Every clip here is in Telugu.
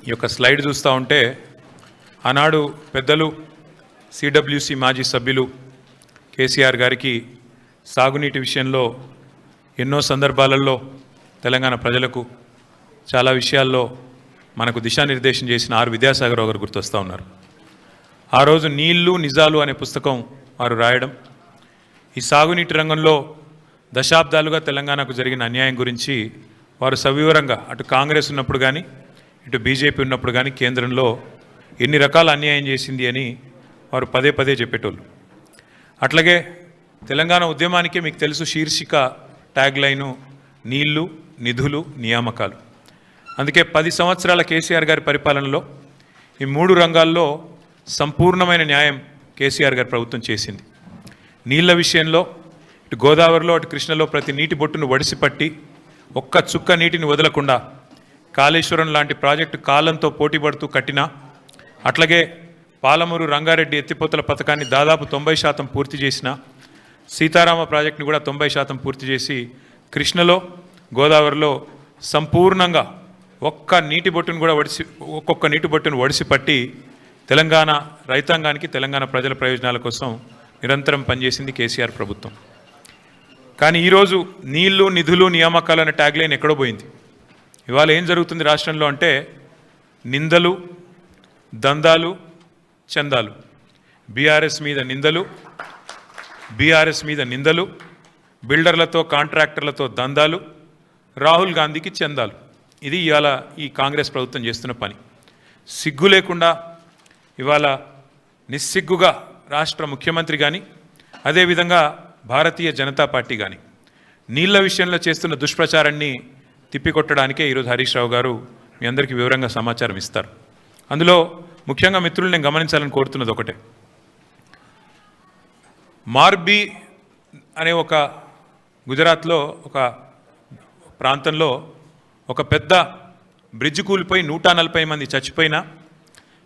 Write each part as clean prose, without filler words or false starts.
ఈ యొక్క స్లైడ్ చూస్తూ ఉంటే ఆనాడు పెద్దలు సిడబ్ల్యూసి మాజీ సభ్యులు కేసీఆర్ గారికి సాగునీటి విషయంలో ఎన్నో సందర్భాలలో తెలంగాణ ప్రజలకు చాలా విషయాల్లో మనకు దిశానిర్దేశం చేసిన ఆర్ విద్యాసాగర్ గారు గుర్తొస్తూ ఉన్నారు. ఆ రోజు నీళ్లు నిజాలు అనే పుస్తకం వారు రాయడం, ఈ సాగునీటి రంగంలో దశాబ్దాలుగా తెలంగాణకు జరిగిన అన్యాయం గురించి వారు సవివరంగా అటు కాంగ్రెస్ ఉన్నప్పుడు కానీ ఇటు బీజేపీ ఉన్నప్పుడు కానీ కేంద్రంలో ఎన్ని రకాల అన్యాయం చేసింది అని వారు పదే పదే చెప్పేటోళ్ళు. అట్లాగే తెలంగాణ ఉద్యమానికి మీకు తెలుసు శీర్షిక ట్యాగ్ లైను నీళ్లు నిధులు నియామకాలు. అందుకే 10 సంవత్సరాల కేసీఆర్ గారి పరిపాలనలో ఈ 3 రంగాల్లో సంపూర్ణమైన న్యాయం కేసీఆర్ గారి ప్రభుత్వం చేసింది. నీళ్ల విషయంలో ఇటు గోదావరిలో అటు కృష్ణలో ప్రతి నీటి బొట్టును వడిసిపట్టి ఒక్క చుక్క నీటిని వదలకుండా కాళేశ్వరం లాంటి ప్రాజెక్టు కాలంతో పోటీపడుతూ కట్టినా, అట్లాగే పాలమూరు రంగారెడ్డి ఎత్తిపోతల పథకాన్ని దాదాపు 90% పూర్తి చేసిన, సీతారామ ప్రాజెక్టుని కూడా 90% పూర్తి చేసి కృష్ణలో గోదావరిలో సంపూర్ణంగా ఒక్కొక్క నీటి బొట్టును వడిసిపట్టి తెలంగాణ రైతాంగానికి తెలంగాణ ప్రజల ప్రయోజనాల కోసం నిరంతరం పనిచేసింది కేసీఆర్ ప్రభుత్వం. కానీ ఈరోజు నీళ్లు నిధులు నియామకాలు అనే ట్యాగ్లైన్ ఎక్కడో పోయింది. ఇవాళ ఏం జరుగుతుంది రాష్ట్రంలో అంటే నిందలు, దందాలు, చందాలు, బీఆర్ఎస్ మీద నిందలు, బిల్డర్లతో కాంట్రాక్టర్లతో దందాలు, రాహుల్ గాంధీకి చందాలు. ఇది ఇవాళ ఈ కాంగ్రెస్ ప్రభుత్వం చేస్తున్న పని. సిగ్గు లేకుండా ఇవాళ నిస్సిగ్గుగా రాష్ట్ర ముఖ్యమంత్రి కానీ అదేవిధంగా భారతీయ జనతా పార్టీ కానీ నీళ్ల విషయంలో చేస్తున్న దుష్ప్రచారాన్ని తిప్పికొట్టడానికే ఈరోజు హరీష్ రావు గారు మీ అందరికీ వివరంగా సమాచారం ఇస్తారు. అందులో ముఖ్యంగా మిత్రులు నేను గమనించాలని కోరుతున్నది ఒకటే, మార్బీ అనే ఒక గుజరాత్లో ఒక ప్రాంతంలో ఒక పెద్ద బ్రిడ్జ్ కూలిపోయి 140 మంది చచ్చిపోయినా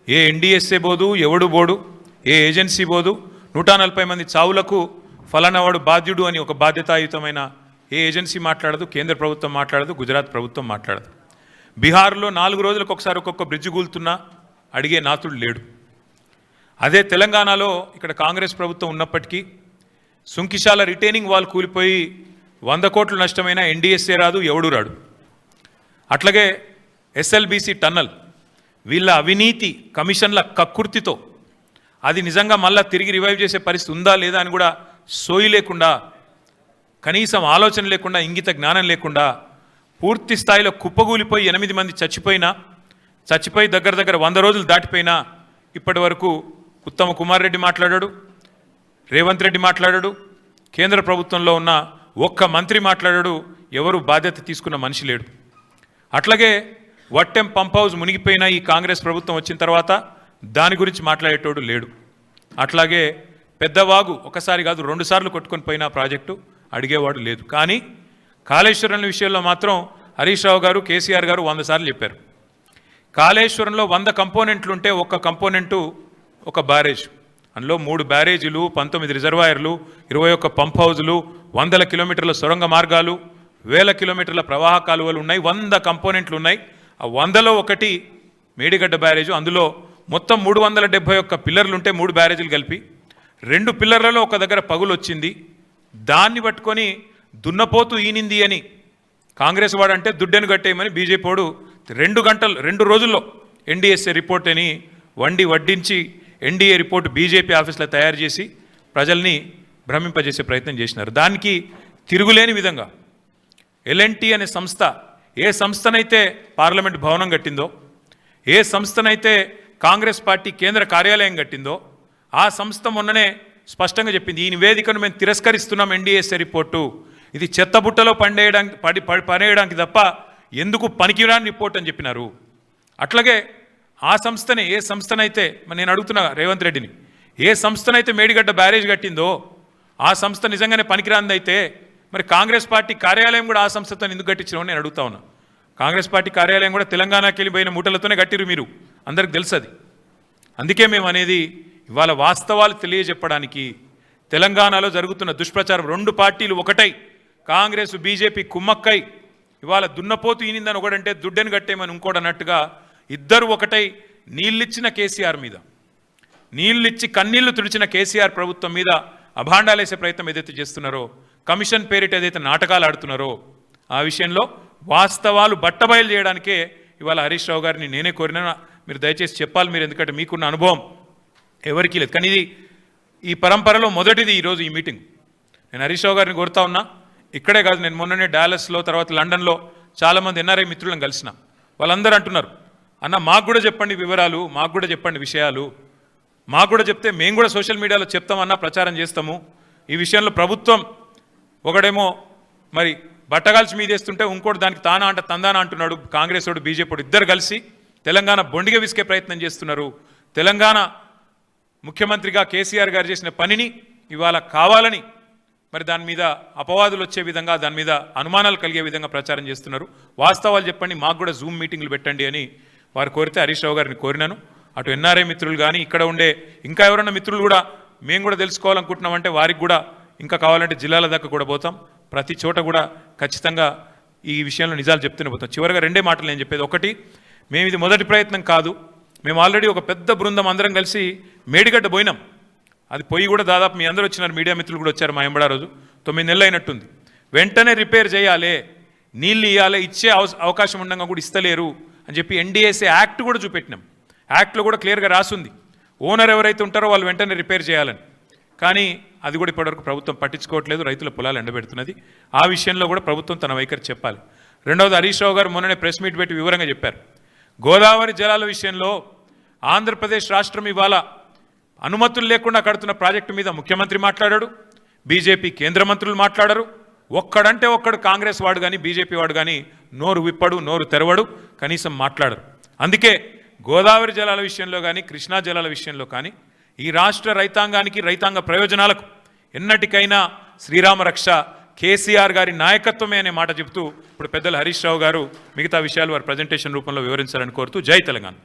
ఏ ఎన్డీఎస్ఏ బోదు, ఎవడు బోడు, ఏ ఏజెన్సీ బోదు, 140 మంది చావులకు ఫలానావాడు బాధ్యుడు అని ఒక బాధ్యతాయుతమైన ఏ ఏజెన్సీ మాట్లాడదు, కేంద్ర ప్రభుత్వం మాట్లాడదు, గుజరాత్ ప్రభుత్వం మాట్లాడదు. బీహార్లో 4 రోజులకు ఒకసారి ఒక్కొక్క బ్రిడ్జ్ కూలుతున్నా అడిగే నాతుడు లేడు. అదే తెలంగాణలో ఇక్కడ కాంగ్రెస్ ప్రభుత్వం ఉన్నప్పటికీ సుంకిశాల రిటైనింగ్ వాల్ కూలిపోయి 100 కోట్లు నష్టమైన ఎన్డీఎస్ఏ రాదు, ఎవడు రాడు. అట్లాగే ఎస్ఎల్బీసీ టన్నల్ వీళ్ళ అవినీతి కమిషన్ల కక్కుర్తితో అది నిజంగా మళ్ళా తిరిగి రివైవ్ చేసే పరిస్థితి ఉందా లేదా అని కూడా సోయి లేకుండా, కనీసం ఆలోచన లేకుండా, ఇంగిత జ్ఞానం లేకుండా పూర్తి స్థాయిలో కుప్పగూలిపోయి 8 మంది చచ్చిపోయి దగ్గర 100 రోజులు దాటిపోయినా ఇప్పటి వరకు ఉత్తమ కుమార్ రెడ్డి మాట్లాడాడు, రేవంత్ రెడ్డి మాట్లాడాడు, కేంద్ర ప్రభుత్వంలో ఉన్న ఒక్క మంత్రి మాట్లాడాడు, ఎవరు బాధ్యత తీసుకున్న మనిషి లేడు. అట్లాగే వట్టెం పంప్ హౌస్ మునిగిపోయినా ఈ కాంగ్రెస్ ప్రభుత్వం వచ్చిన తర్వాత దాని గురించి మాట్లాడేటోడు లేడు. అట్లాగే పెద్దవాగు ఒకసారి కాదు 2 సార్లు కొట్టుకొని పోయిన ప్రాజెక్టు అడిగేవాడు లేదు. కానీ కాళేశ్వరం విషయంలో మాత్రం హరీష్ రావు గారు, కేసీఆర్ గారు 100 సార్లు చెప్పారు. కాళేశ్వరంలో 100 కంపోనెంట్లు ఉంటే ఒక్క కంపోనెంటు ఒక బ్యారేజ్, అందులో 3 బ్యారేజీలు, 19 రిజర్వాయర్లు, 21 పంప్ హౌజులు, 100 కిలోమీటర్ల సొరంగ మార్గాలు, 1000 కిలోమీటర్ల ప్రవాహ కాలువలు ఉన్నాయి, 100 కంపోనెంట్లు ఉన్నాయి. ఆ 100లో ఒకటి మేడిగడ్డ బ్యారేజు. అందులో మొత్తం 371 పిల్లర్లు ఉంటే 3 బ్యారేజీలు కలిపి 2 పిల్లర్లలో ఒక దగ్గర పగులు వచ్చింది. దాన్ని పట్టుకొని దున్నపోతూ ఈనింది అని కాంగ్రెస్ వాడు అంటే దుడ్డెను కట్టేయమని బీజేపీ వాడు 2 రోజుల్లో ఎన్డీఎస్ఏ రిపోర్ట్ అని వడ్డించి ఎన్డీఏ రిపోర్ట్ బీజేపీ ఆఫీస్లో తయారు చేసి ప్రజల్ని భ్రమింపజేసే ప్రయత్నం చేసినారు. దానికి తిరుగులేని విధంగా ఎల్ఎన్టీ అనే సంస్థ ఏ సంస్థనైతే పార్లమెంట్ భవనం కట్టిందో, ఏ సంస్థనైతే కాంగ్రెస్ పార్టీ కేంద్ర కార్యాలయం కట్టిందో ఆ సంస్థ మొన్ననే స్పష్టంగా చెప్పింది, ఈ నివేదికను మేము తిరస్కరిస్తున్నాం, ఎన్డీఎస్ఏ రిపోర్టు ఇది చెత్తబుట్టలో పడేయడానికి తప్ప ఎందుకు పనికిరాని రిపోర్ట్ అని చెప్పినారు. అట్లాగే ఆ సంస్థనే ఏ సంస్థనైతే నేను అడుగుతున్నా రేవంత్ రెడ్డిని, ఏ సంస్థనైతే మేడిగడ్డ బ్యారేజ్ కట్టిందో ఆ సంస్థ నిజంగానే పనికిరాందైతే మరి కాంగ్రెస్ పార్టీ కార్యాలయం కూడా ఆ సంస్థతో ఎందుకు కట్టించినావు నేను అడుగుతా ఉన్నా. కాంగ్రెస్ పార్టీ కార్యాలయం కూడా తెలంగాణకి వెళ్ళిపోయిన మూటలతోనే కట్టిరు, మీరు అందరికి తెలుసు అది. అందుకే మేము అనేది ఇవాళ వాస్తవాలు తెలియజెప్పడానికి తెలంగాణలో జరుగుతున్న దుష్ప్రచారం 2 పార్టీలు ఒకటై కాంగ్రెస్ బీజేపీ కుమ్మక్కై ఇవాళ దున్నపోతు ఈనిందని ఒకడంటే దుడ్డెను కట్టేమని ఇంకోటి అన్నట్టుగా ఇద్దరు ఒకటై నీళ్ళిచ్చిన కేసీఆర్ మీద, నీళ్ళిచ్చి కన్నీళ్లు తుడిచిన కేసీఆర్ ప్రభుత్వం మీద అభాండాలేసే ప్రయత్నం ఏదైతే చేస్తున్నారో, కమిషన్ పేరిట ఏదైతే నాటకాలు ఆడుతున్నారో, ఆ విషయంలో వాస్తవాలు బట్టబయలు చేయడానికే ఇవాళ హరీష్ రావు గారిని నేనే కోరినా. మీరు దయచేసి చెప్పాలి, మీరు ఎందుకంటే మీకున్న అనుభవం ఎవరికీ లేదు. కానీ ఇది ఈ పరంపరలో మొదటిది ఈరోజు ఈ మీటింగ్. నేను హరీష్ రావు గారిని కోరుతా ఉన్నా, ఇక్కడే కాదు, నేను మొన్ననే డాలస్లో తర్వాత లండన్లో చాలామంది ఎన్ఆర్ఐ మిత్రులను కలిసిన. వాళ్ళందరూ అంటున్నారు, అన్న మాకు కూడా చెప్పండి వివరాలు, మాకు కూడా చెప్పండి విషయాలు, మాకు కూడా చెప్తే మేము కూడా సోషల్ మీడియాలో చెప్తామన్నా, ప్రచారం చేస్తాము. ఈ విషయంలో ప్రభుత్వం ఒకడేమో మరి బట్టగాల్చి మీదేస్తుంటే ఇంకోటి దానికి తానా అంట తందానా అంటున్నాడు. కాంగ్రెస్ వాడు బీజేపీ ఇద్దరు కలిసి తెలంగాణ బొండిగ విసికే ప్రయత్నం చేస్తున్నారు. తెలంగాణ ముఖ్యమంత్రిగా కేసీఆర్ గారు చేసిన పనిని ఇవాళ కావాలని మరి దాని మీద అపవాదులు వచ్చే విధంగా, దాని మీద అనుమానాలు కలిగే విధంగా ప్రచారం చేస్తున్నారు. వాస్తవాలు చెప్పండి, మాకు కూడా జూమ్ మీటింగ్లు పెట్టండి అని వారు కోరితే హరీష్ రావు గారిని కోరినాను. అటు ఎన్ఆర్ఐ మిత్రులు కానీ ఇక్కడ ఉండే ఇంకా ఎవరైనా మిత్రులు కూడా మేము కూడా తెలుసుకోవాలనుకుంటున్నామంటే వారికి కూడా ఇంకా కావాలంటే జిల్లాల దాకా కూడా పోతాం. ప్రతి చోట కూడా ఖచ్చితంగా ఈ విషయంలో నిజాలు చెప్తూనే పోతాం. చివరిగా రెండే మాటలు నేను చెప్పేది. ఒకటి, మేము ఇది మొదటి ప్రయత్నం కాదు, మేము ఆల్రెడీ ఒక పెద్ద బృందం అందరం కలిసి మేడిగడ్డ పోయినాం. అది పోయి కూడా దాదాపు మీ అందరూ వచ్చినారు, మీడియా మిత్రులు కూడా వచ్చారు. మా ఎంబడా రోజు 9 నెలలు అయినట్టుంది. వెంటనే రిపేర్ చేయాలి, నీళ్ళు ఇవ్వాలి, ఇచ్చే అవకాశం ఉండగా కూడా ఇస్తలేరు అని చెప్పి ఎన్డీఏసీ యాక్ట్ కూడా చూపెట్టినాం. యాక్ట్లో కూడా క్లియర్గా రాసుంది, ఓనర్ ఎవరైతే ఉంటారో వాళ్ళు వెంటనే రిపేర్ చేయాలని. కానీ అది కూడా ఇప్పటివరకు ప్రభుత్వం పట్టించుకోవట్లేదు, రైతుల పొలాలు ఎండబెడుతున్నది. ఆ విషయంలో కూడా ప్రభుత్వం తన వైఖరి చెప్పాలి. రెండవది, హరీష్ రావు గారు మొన్ననే ప్రెస్ మీట్ పెట్టి వివరంగా చెప్పారు, గోదావరి జలాల విషయంలో ఆంధ్రప్రదేశ్ రాష్ట్రం ఇవాళ అనుమతులు లేకుండా కడుతున్న ప్రాజెక్టు మీద ముఖ్యమంత్రి మాట్లాడాడు, బీజేపీ కేంద్ర మంత్రులు మాట్లాడరు. ఒక్కడంటే ఒక్కడు కాంగ్రెస్ వాడు కానీ బీజేపీ వాడు కానీ నోరు విప్పడు, నోరు తెరవడు, కనీసం మాట్లాడరు. అందుకే గోదావరి జలాల విషయంలో కానీ కృష్ణా జలాల విషయంలో కానీ ఈ రాష్ట్ర రైతాంగానికి, రైతాంగ ప్రయోజనాలకు ఎన్నటికైనా శ్రీరామ రక్ష కేసీఆర్ గారి నాయకత్వమే అనే మాట చెబుతూ ఇప్పుడు పెద్దలు హరీష్ రావు గారు మిగతా విషయాలు వారి ప్రజెంటేషన్ రూపంలో వివరించాలని కోరుతూ జై తెలంగాణ.